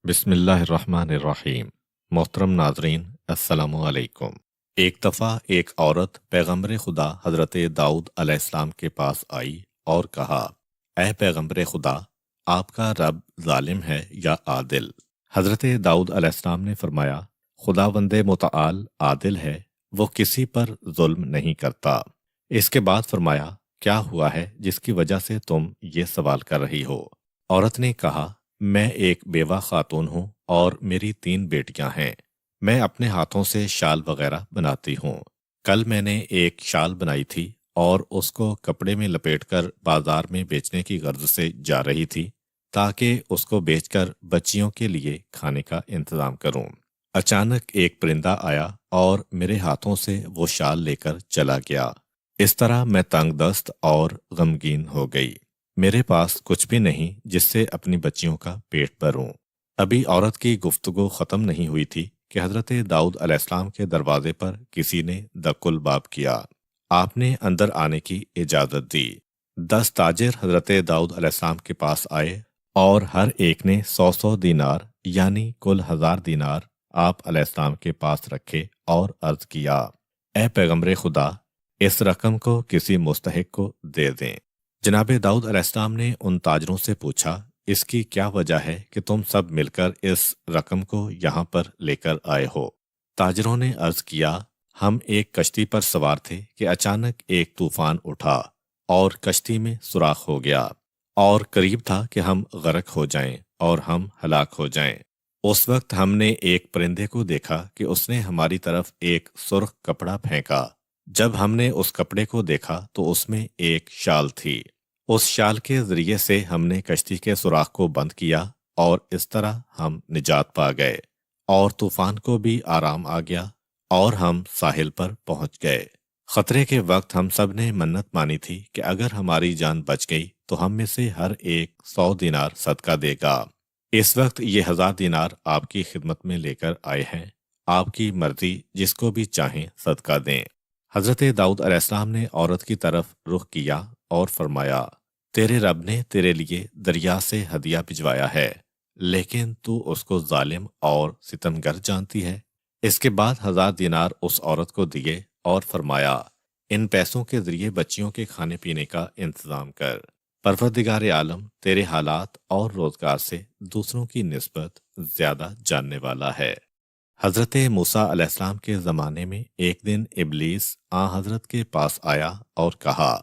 بسم اللہ الرحمن الرحیم۔ محترم ناظرین، السلام علیکم۔ ایک دفعہ ایک عورت پیغمبر خدا حضرت داؤد علیہ السلام کے پاس آئی اور کہا، اے پیغمبر خدا، آپ کا رب ظالم ہے یا عادل؟ حضرت داؤد علیہ السلام نے فرمایا، خداوند متعال عادل ہے، وہ کسی پر ظلم نہیں کرتا۔ اس کے بعد فرمایا، کیا ہوا ہے جس کی وجہ سے تم یہ سوال کر رہی ہو؟ عورت نے کہا، میں ایک بیوہ خاتون ہوں اور میری 3 بیٹیاں ہیں۔ میں اپنے ہاتھوں سے شال وغیرہ بناتی ہوں۔ کل میں نے ایک شال بنائی تھی اور اس کو کپڑے میں لپیٹ کر بازار میں بیچنے کی غرض سے جا رہی تھی تاکہ اس کو بیچ کر بچیوں کے لیے کھانے کا انتظام کروں۔ اچانک ایک پرندہ آیا اور میرے ہاتھوں سے وہ شال لے کر چلا گیا۔ اس طرح میں تنگ دست اور غمگین ہو گئی۔ میرے پاس کچھ بھی نہیں جس سے اپنی بچیوں کا پیٹ بھروں۔ ابھی عورت کی گفتگو ختم نہیں ہوئی تھی کہ حضرت داؤد علیہ السلام کے دروازے پر کسی نے دق الباب کیا۔ آپ نے اندر آنے کی اجازت دی۔ 10 تاجر حضرت داؤد علیہ السلام کے پاس آئے اور ہر ایک نے 100 دینار یعنی کل 1000 دینار آپ علیہ السلام کے پاس رکھے اور عرض کیا، اے پیغمبر خدا، اس رقم کو کسی مستحق کو دے دیں۔ جناب داؤد علیہ السلام نے ان تاجروں سے پوچھا، اس کی کیا وجہ ہے کہ تم سب مل کر اس رقم کو یہاں پر لے کر آئے ہو؟ تاجروں نے عرض کیا، ہم ایک کشتی پر سوار تھے کہ اچانک ایک طوفان اٹھا اور کشتی میں سوراخ ہو گیا اور قریب تھا کہ ہم غرق ہو جائیں اور ہم ہلاک ہو جائیں۔ اس وقت ہم نے ایک پرندے کو دیکھا کہ اس نے ہماری طرف ایک سرخ کپڑا پھینکا۔ جب ہم نے اس کپڑے کو دیکھا تو اس میں ایک شال تھی۔ اس شال کے ذریعے سے ہم نے کشتی کے سوراخ کو بند کیا اور اس طرح ہم نجات پا گئے اور طوفان کو بھی آرام آ گیا اور ہم ساحل پر پہنچ گئے۔ خطرے کے وقت ہم سب نے منت مانی تھی کہ اگر ہماری جان بچ گئی تو ہم میں سے ہر ایک 100 دینار صدقہ دے گا۔ اس وقت یہ 1000 دینار آپ کی خدمت میں لے کر آئے ہیں، آپ کی مرضی، جس کو بھی چاہیں صدقہ دیں۔ حضرت داؤد علیہ السلام نے عورت کی طرف رخ کیا اور فرمایا، تیرے رب نے تیرے لیے دریا سے ہدیہ بھجوایا ہے، لیکن تو اس کو ظالم اور ستمگر جانتی ہے۔ اس کے بعد 1000 دینار اس عورت کو دیے اور فرمایا، ان پیسوں کے ذریعے بچیوں کے کھانے پینے کا انتظام کر۔ پروردگار عالم تیرے حالات اور روزگار سے دوسروں کی نسبت زیادہ جاننے والا ہے۔ حضرت موسیٰ علیہ السلام کے زمانے میں ایک دن ابلیس حضرت کے پاس آیا اور کہا،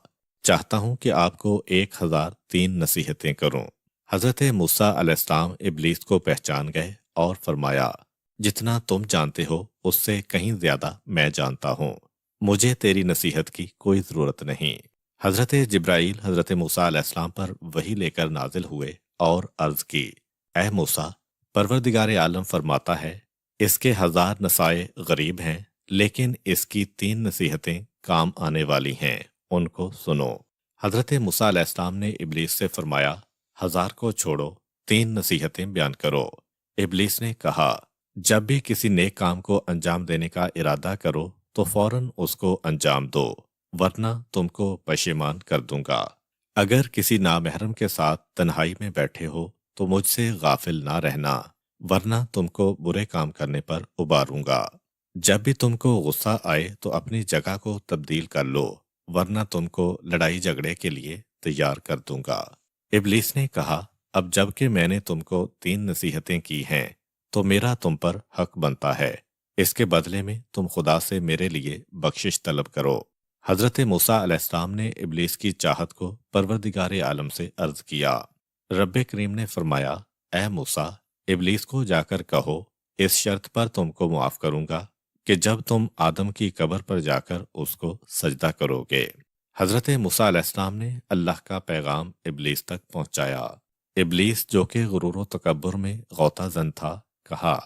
چاہتا ہوں کہ آپ کو 1003 نصیحتیں کروں۔ حضرت موسیٰ علیہ السلام ابلیس کو پہچان گئے اور فرمایا، جتنا تم جانتے ہو اس سے کہیں زیادہ میں جانتا ہوں، مجھے تیری نصیحت کی کوئی ضرورت نہیں۔ حضرت جبرائیل حضرت موسیٰ علیہ السلام پر وحی لے کر نازل ہوئے اور عرض کی، اے موسیٰ، پروردگار عالم فرماتا ہے، اس کے 1000 نصائح غریب ہیں، لیکن اس کی 3 نصیحتیں کام آنے والی ہیں، ان کو سنو۔ حضرت موسیٰ علیہ السلام نے ابلیس سے فرمایا، 1000 کو چھوڑو، 3 نصیحتیں بیان کرو۔ ابلیس نے کہا، جب بھی کسی نیک کام کو انجام دینے کا ارادہ کرو تو فوراً اس کو انجام دو، ورنہ تم کو پشیمان کر دوں گا۔ اگر کسی نامحرم کے ساتھ تنہائی میں بیٹھے ہو تو مجھ سے غافل نہ رہنا، ورنہ تم کو برے کام کرنے پر اباروں گا۔ جب بھی تم کو غصہ آئے تو اپنی جگہ کو تبدیل کر لو، ورنہ تم کو لڑائی جھگڑے کے لیے تیار کر دوں گا۔ ابلیس نے کہا، اب جب کہ میں نے تم کو 3 نصیحتیں کی ہیں تو میرا تم پر حق بنتا ہے، اس کے بدلے میں تم خدا سے میرے لیے بخشش طلب کرو۔ حضرت موسیٰ علیہ السلام نے ابلیس کی چاہت کو پروردگار عالم سے عرض کیا۔ رب کریم نے فرمایا، اے موسیٰ، ابلیس کو جا کر کہو، اس شرط پر تم کو معاف کروں گا کہ جب تم آدم کی قبر پر جا کر اس کو سجدہ کرو گے۔ حضرت موسیٰ علیہ السلام نے اللہ کا پیغام ابلیس تک پہنچایا۔ ابلیس جو کہ غرور و تکبر میں غوطہ زن تھا، کہا،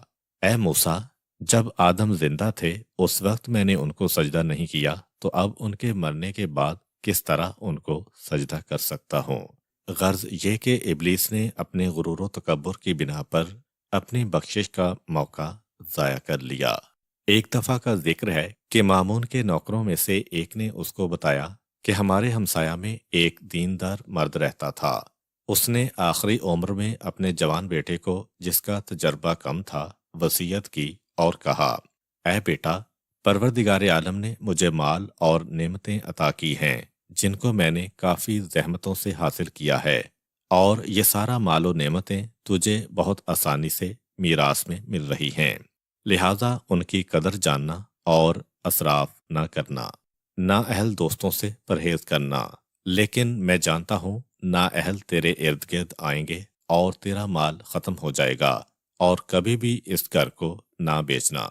اے موسیٰ، جب آدم زندہ تھے اس وقت میں نے ان کو سجدہ نہیں کیا، تو اب ان کے مرنے کے بعد کس طرح ان کو سجدہ کر سکتا ہوں؟ غرض یہ کہ ابلیس نے اپنے غرور و تکبر کی بنا پر اپنی بخشش کا موقع ضائع کر لیا۔ ایک دفعہ کا ذکر ہے کہ مامون کے نوکروں میں سے ایک نے اس کو بتایا کہ ہمارے ہمسایہ میں ایک دیندار مرد رہتا تھا، اس نے آخری عمر میں اپنے جوان بیٹے کو، جس کا تجربہ کم تھا، وصیت کی اور کہا، اے بیٹا، پروردگار عالم نے مجھے مال اور نعمتیں عطا کی ہیں جن کو میں نے کافی زحمتوں سے حاصل کیا ہے، اور یہ سارا مال و نعمتیں تجھے بہت آسانی سے میراث میں مل رہی ہیں، لہٰذا ان کی قدر جاننا اور اسراف نہ کرنا، نااہل دوستوں سے پرہیز کرنا۔ لیکن میں جانتا ہوں نااہل تیرے ارد گرد آئیں گے اور تیرا مال ختم ہو جائے گا، اور کبھی بھی اس گھر کو نہ بیچنا۔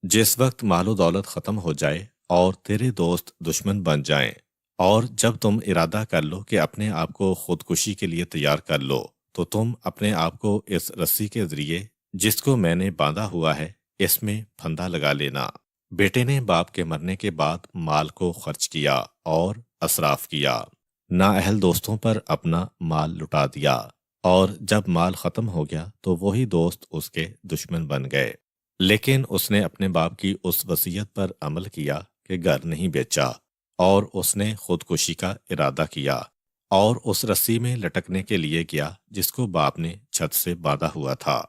جس وقت مال و دولت ختم ہو جائے اور تیرے دوست دشمن بن جائیں، اور جب تم ارادہ کر لو کہ اپنے آپ کو خودکشی کے لیے تیار کر لو، تو تم اپنے آپ کو اس رسی کے ذریعے جس کو میں نے باندھا ہوا ہے اس میں پھندا لگا لینا۔ بیٹے نے باپ کے مرنے کے بعد مال کو خرچ کیا اور اسراف کیا، نااہل دوستوں پر اپنا مال لٹا دیا، اور جب مال ختم ہو گیا تو وہی دوست اس کے دشمن بن گئے۔ لیکن اس نے اپنے باپ کی اس وصیت پر عمل کیا کہ گھر نہیں بیچا، اور اس نے خودکشی کا ارادہ کیا اور اس رسی میں لٹکنے کے لیے گیا جس کو باپ نے چھت سے باندھا ہوا تھا۔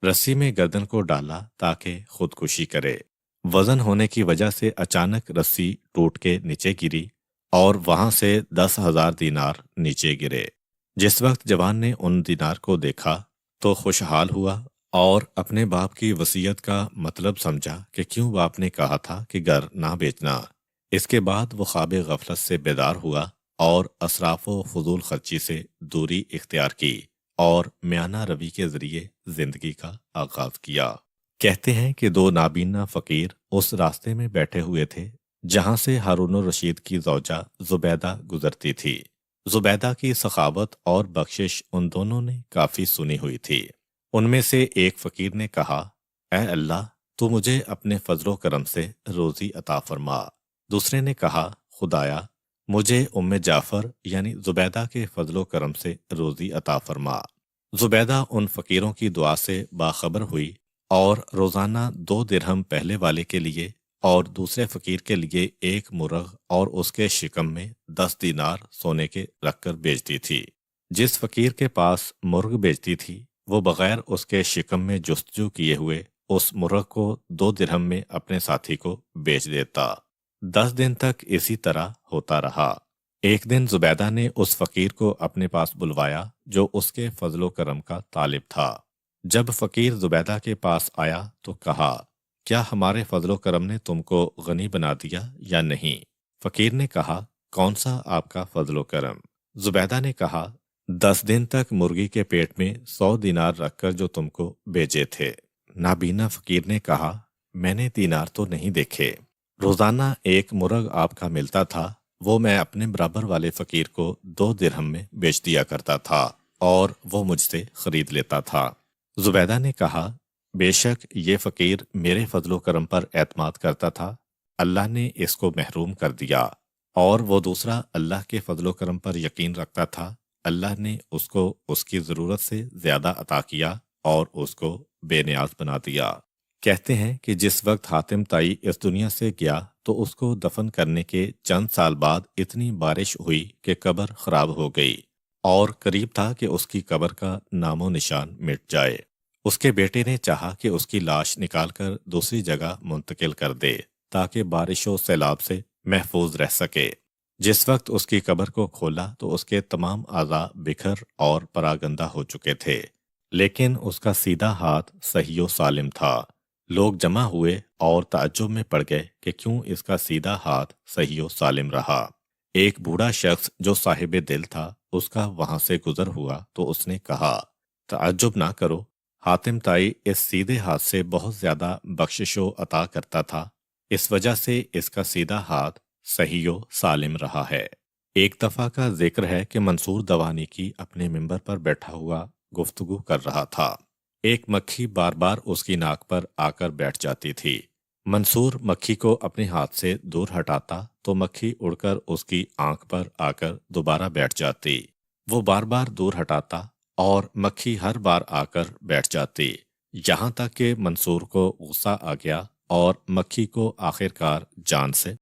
رسی میں گردن کو ڈالا تاکہ خودکشی کرے۔ وزن ہونے کی وجہ سے اچانک رسی ٹوٹ کے نیچے گری اور وہاں سے 10,000 دینار نیچے گرے۔ جس وقت جوان نے ان دینار کو دیکھا تو خوشحال ہوا اور اپنے باپ کی وصیت کا مطلب سمجھا کہ کیوں باپ نے کہا تھا کہ گھر نہ بیچنا۔ اس کے بعد وہ خواب غفلت سے بیدار ہوا اور اسراف و فضول خرچی سے دوری اختیار کی اور میانہ روی کے ذریعے زندگی کا آغاز کیا۔ کہتے ہیں کہ دو نابینا فقیر اس راستے میں بیٹھے ہوئے تھے جہاں سے ہارون الرشید کی زوجہ زبیدہ گزرتی تھی۔ زبیدہ کی سخاوت اور بخشش ان دونوں نے کافی سنی ہوئی تھی۔ ان میں سے ایک فقیر نے کہا، اے اللہ، تو مجھے اپنے فضل و کرم سے روزی عطا فرما۔ دوسرے نے کہا، خدایا، مجھے ام جعفر یعنی زبیدہ کے فضل و کرم سے روزی عطا فرما۔ زبیدہ ان فقیروں کی دعا سے باخبر ہوئی اور روزانہ 2 درہم پہلے والے کے لیے اور دوسرے فقیر کے لیے 1 مرغ اور اس کے شکم میں 10 دینار سونے کے رکھ کر بیچتی تھی۔ جس فقیر کے پاس مرغ بیچتی تھی وہ بغیر اس کے شکم میں جستجو کیے ہوئے اس مرغ کو 2 درہم میں اپنے ساتھی کو بیچ دیتا۔ 10 دن تک اسی طرح ہوتا رہا۔ ایک دن زبیدہ نے اس فقیر کو اپنے پاس بلوایا جو اس کے فضل و کرم کا طالب تھا۔ جب فقیر زبیدہ کے پاس آیا تو کہا، کیا ہمارے فضل و کرم نے تم کو غنی بنا دیا یا نہیں؟ فقیر نے کہا، کون سا آپ کا فضل و کرم؟ زبیدہ نے کہا، 10 دن تک مرغی کے پیٹ میں 100 دینار رکھ کر جو تم کو بیچے تھے۔ نابینا فقیر نے کہا، میں نے دینار تو نہیں دیکھے۔ روزانہ 1 مرغ آپ کا ملتا تھا، وہ میں اپنے برابر والے فقیر کو 2 درہم میں بیچ دیا کرتا تھا اور وہ مجھ سے خرید لیتا تھا۔ زبیدہ نے کہا، بے شک یہ فقیر میرے فضل و کرم پر اعتماد کرتا تھا، اللہ نے اس کو محروم کر دیا، اور وہ دوسرا اللہ کے فضل و کرم پر یقین رکھتا تھا، اللہ نے اس کو اس کی ضرورت سے زیادہ عطا کیا اور اس کو بے نیاز بنا دیا۔ کہتے ہیں کہ جس وقت حاتم طائی اس دنیا سے گیا تو اس کو دفن کرنے کے چند سال بعد اتنی بارش ہوئی کہ قبر خراب ہو گئی، اور قریب تھا کہ اس کی قبر کا نام و نشان مٹ جائے۔ اس کے بیٹے نے چاہا کہ اس کی لاش نکال کر دوسری جگہ منتقل کر دے تاکہ بارش و سیلاب سے محفوظ رہ سکے۔ جس وقت اس کی قبر کو کھولا تو اس کے تمام اعضاء بکھر اور پراگندہ ہو چکے تھے، لیکن اس کا سیدھا ہاتھ صحیح و سالم تھا۔ لوگ جمع ہوئے اور تعجب میں پڑ گئے کہ کیوں اس کا سیدھا ہاتھ صحیح و سالم رہا۔ ایک بوڑھا شخص جو صاحب دل تھا اس کا وہاں سے گزر ہوا تو اس نے کہا، تعجب نہ کرو، حاتم طائی اس سیدھے ہاتھ سے بہت زیادہ بخشش و عطا کرتا تھا، اس وجہ سے اس کا سیدھا ہاتھ صحیح و سالم رہا ہے۔ ایک دفعہ کا ذکر ہے کہ منصور دوانی کی اپنے ممبر پر بیٹھا ہوا گفتگو کر رہا تھا۔ ایک مکھی بار بار اس کی ناک پر آ کر بیٹھ جاتی تھی۔ منصور مکھی کو اپنے ہاتھ سے دور ہٹاتا تو مکھی اڑ کر اس کی آنکھ پر آ کر دوبارہ بیٹھ جاتی۔ وہ بار بار دور ہٹاتا اور مکھی ہر بار آ کر بیٹھ جاتی، یہاں تک کہ منصور کو غصہ آ گیا اور مکھی کو آخر کار جان سے